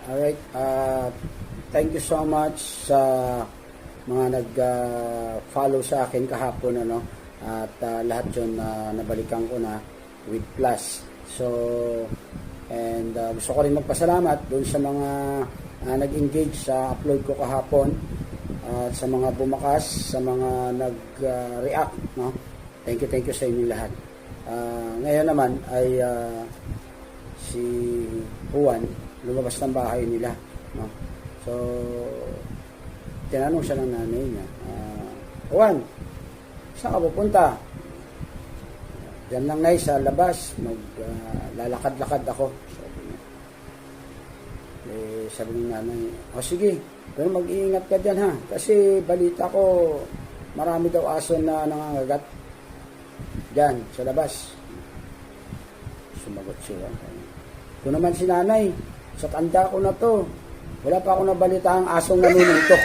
Alright, thank you so much sa mga nag-follow sa akin kahapon, ano, at lahat yun nabalikan ko na with plus. So, and gusto ko rin magpasalamat doon sa mga nag-engage sa upload ko kahapon, at sa mga bumakas, sa mga nag-react, no? Thank you sa inyo lahat. Ngayon naman ay si Juan lumabas ng bahay nila, no? So, tinanong siya ng nanay niya, Juan, saan ka pupunta? Diyan lang, Nay, sa labas, lalakad-lakad ako. Sabi ng nanay, sige, pero mag-iingat ka dyan, ha, kasi balita ko marami daw aso na nangangagat dyan sa labas. Sumagot siya. Ito naman si nanay, sa tanda ko na to, wala pa ako nabalita ang asong nanununtok.